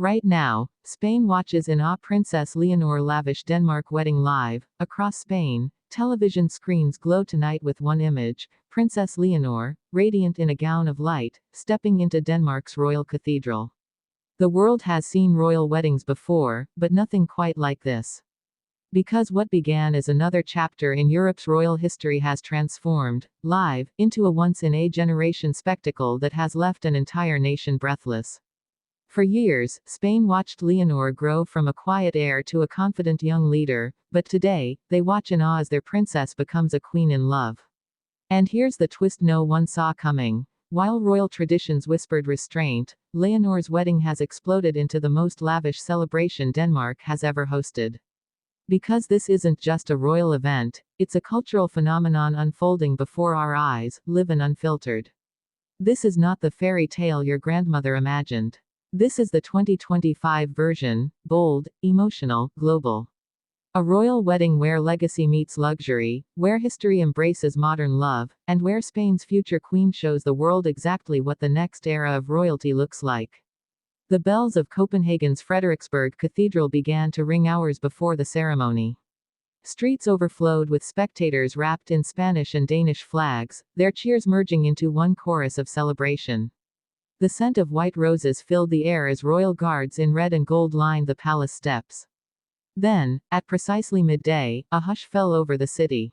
Right now, Spain watches in awe Princess Leonor lavish Denmark wedding live. Across Spain, television screens glow tonight with one image: Princess Leonor, radiant in a gown of light, stepping into Denmark's royal cathedral. The world has seen royal weddings before, but nothing quite like this. Because what began as another chapter in Europe's royal history has transformed, live, into a once-in-a-generation spectacle that has left an entire nation breathless. For years, Spain watched Leonor grow from a quiet heir to a confident young leader, but today, they watch in awe as their princess becomes a queen in love. And here's the twist no one saw coming. While royal traditions whispered restraint, Leonor's wedding has exploded into the most lavish celebration Denmark has ever hosted. Because this isn't just a royal event, it's a cultural phenomenon unfolding before our eyes, live and unfiltered. This is not the fairy tale your grandmother imagined. This is the 2025 version: bold, emotional, global. A royal wedding where legacy meets luxury, where history embraces modern love, and where Spain's future queen shows the world exactly what the next era of royalty looks like. The bells of Copenhagen's Frederiksberg Cathedral began to ring hours before the ceremony. Streets overflowed with spectators wrapped in Spanish and Danish flags, their cheers merging into one chorus of celebration. The scent of white roses filled the air as royal guards in red and gold lined the palace steps. Then, at precisely midday, a hush fell over the city.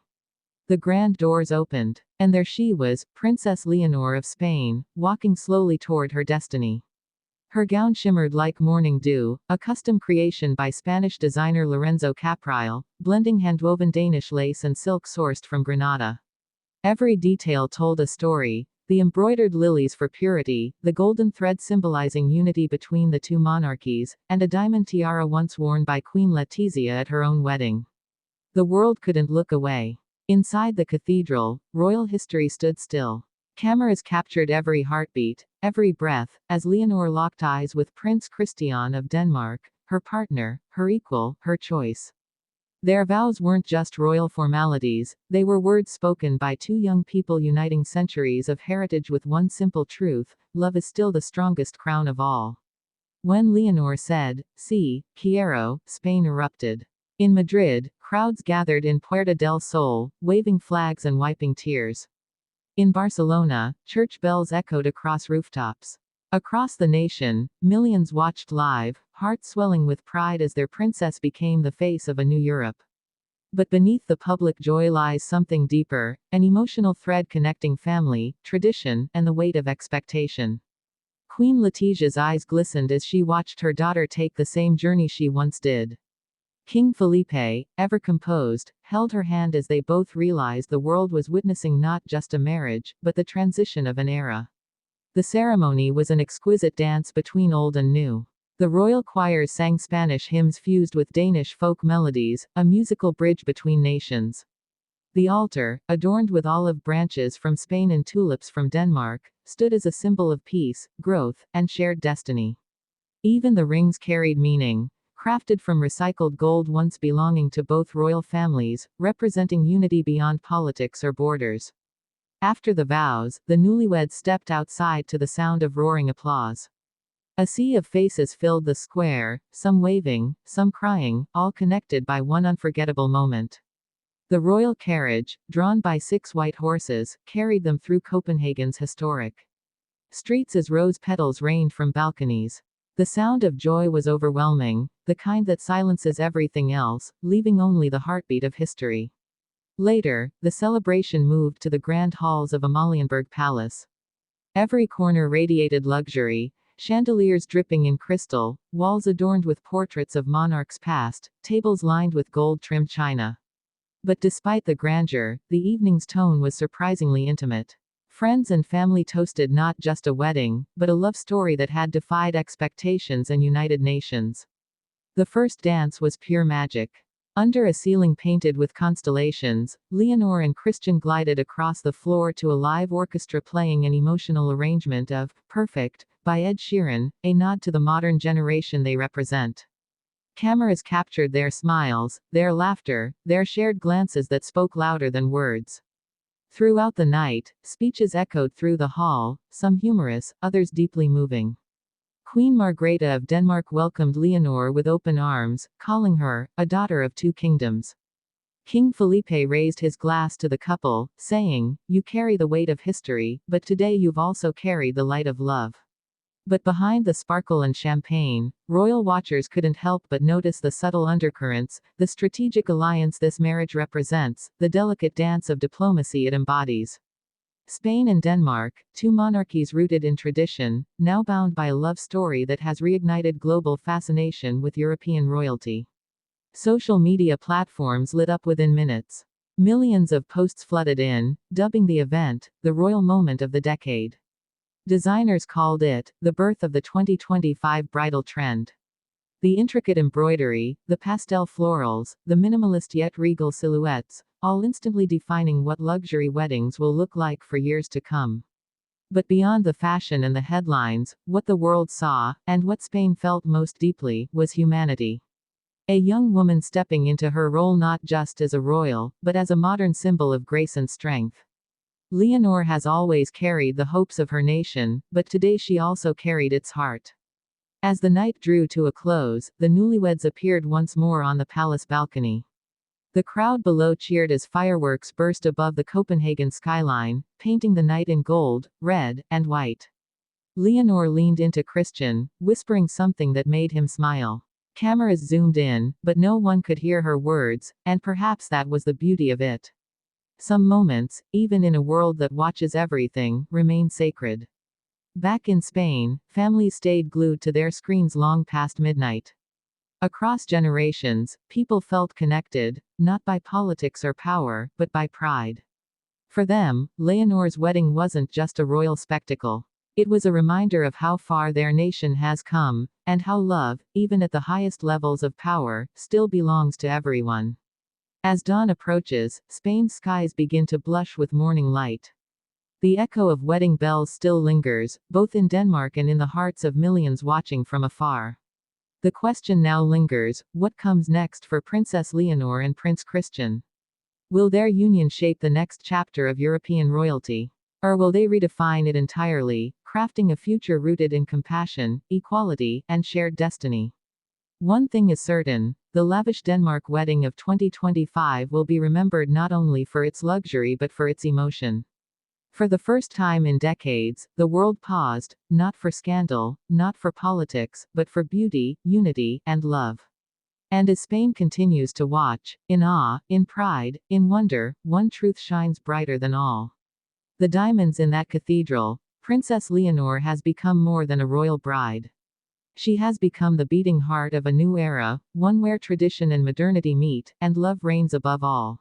The grand doors opened, and there she was, Princess Leonor of Spain, walking slowly toward her destiny. Her gown shimmered like morning dew, a custom creation by Spanish designer Lorenzo Caprile, blending handwoven Danish lace and silk sourced from Granada. Every detail told a story: the embroidered lilies for purity, the golden thread symbolizing unity between the two monarchies, and a diamond tiara once worn by Queen Letizia at her own wedding. The world couldn't look away. Inside the cathedral, royal history stood still. Cameras captured every heartbeat, every breath, as Leonor locked eyes with Prince Christian of Denmark, her partner, her equal, her choice. Their vows weren't just royal formalities, they were words spoken by two young people uniting centuries of heritage with one simple truth: love is still the strongest crown of all. When Leonor said, "Sí, quiero," Spain erupted. In Madrid, crowds gathered in Puerta del Sol, waving flags and wiping tears. In Barcelona, church bells echoed across rooftops. Across the nation, millions watched live, hearts swelling with pride as their princess became the face of a new Europe. But beneath the public joy lies something deeper, an emotional thread connecting family, tradition, and the weight of expectation. Queen Letizia's eyes glistened as she watched her daughter take the same journey she once did. King Felipe, ever composed, held her hand as they both realized the world was witnessing not just a marriage, but the transition of an era. The ceremony was an exquisite dance between old and new. The royal choirs sang Spanish hymns fused with Danish folk melodies, a musical bridge between nations. The altar, adorned with olive branches from Spain and tulips from Denmark, stood as a symbol of peace, growth, and shared destiny. Even the rings carried meaning. Crafted from recycled gold once belonging to both royal families, representing unity beyond politics or borders. After the vows, the newlyweds stepped outside to the sound of roaring applause. A sea of faces filled the square, some waving, some crying, all connected by one unforgettable moment. The royal carriage, drawn by 6 white horses, carried them through Copenhagen's historic streets as rose petals rained from balconies. The sound of joy was overwhelming, the kind that silences everything else, leaving only the heartbeat of history. Later, the celebration moved to the grand halls of Amalienborg Palace. Every corner radiated luxury, chandeliers dripping in crystal, walls adorned with portraits of monarchs past, tables lined with gold-trimmed china. But despite the grandeur, the evening's tone was surprisingly intimate. Friends and family toasted not just a wedding, but a love story that had defied expectations and united nations. The first dance was pure magic. Under a ceiling painted with constellations, Leonor and Christian glided across the floor to a live orchestra playing an emotional arrangement of "Perfect" by Ed Sheeran, a nod to the modern generation they represent. Cameras captured their smiles, their laughter, their shared glances that spoke louder than words. Throughout the night, speeches echoed through the hall, some humorous, others deeply moving. Queen Margrethe of Denmark welcomed Leonor with open arms, calling her a daughter of two kingdoms. King Felipe raised his glass to the couple, saying, "You carry the weight of history, but today you've also carried the light of love." But behind the sparkle and champagne, royal watchers couldn't help but notice the subtle undercurrents, the strategic alliance this marriage represents, the delicate dance of diplomacy it embodies. Spain and Denmark, two monarchies rooted in tradition, now bound by a love story that has reignited global fascination with European royalty. Social media platforms lit up within minutes. Millions of posts flooded in, dubbing the event the royal moment of the decade. Designers called it the birth of the 2025 bridal trend. The intricate embroidery, the pastel florals, the minimalist yet regal silhouettes, all instantly defining what luxury weddings will look like for years to come. But beyond the fashion and the headlines, what the world saw, and what Spain felt most deeply, was humanity. A young woman stepping into her role not just as a royal, but as a modern symbol of grace and strength. Leonor has always carried the hopes of her nation, but today she also carried its heart. As the night drew to a close, the newlyweds appeared once more on the palace balcony. The crowd below cheered as fireworks burst above the Copenhagen skyline, painting the night in gold, red, and white. Leonor leaned into Christian, whispering something that made him smile. Cameras zoomed in, but no one could hear her words, and perhaps that was the beauty of it. Some moments, even in a world that watches everything, remain sacred. Back in Spain, families stayed glued to their screens long past midnight. Across generations, people felt connected, not by politics or power, but by pride. For them, Leonor's wedding wasn't just a royal spectacle. It was a reminder of how far their nation has come, and how love, even at the highest levels of power, still belongs to everyone. As dawn approaches, Spain's skies begin to blush with morning light. The echo of wedding bells still lingers, both in Denmark and in the hearts of millions watching from afar. The question now lingers, what comes next for Princess Leonor and Prince Christian? Will their union shape the next chapter of European royalty? Or will they redefine it entirely, crafting a future rooted in compassion, equality, and shared destiny? One thing is certain, the lavish Denmark wedding of 2025 will be remembered not only for its luxury but for its emotion. For the first time in decades, the world paused, not for scandal, not for politics, but for beauty, unity, and love. And as Spain continues to watch, in awe, in pride, in wonder, one truth shines brighter than all. The diamonds in that cathedral, Princess Leonor has become more than a royal bride. She has become the beating heart of a new era, one where tradition and modernity meet, and love reigns above all.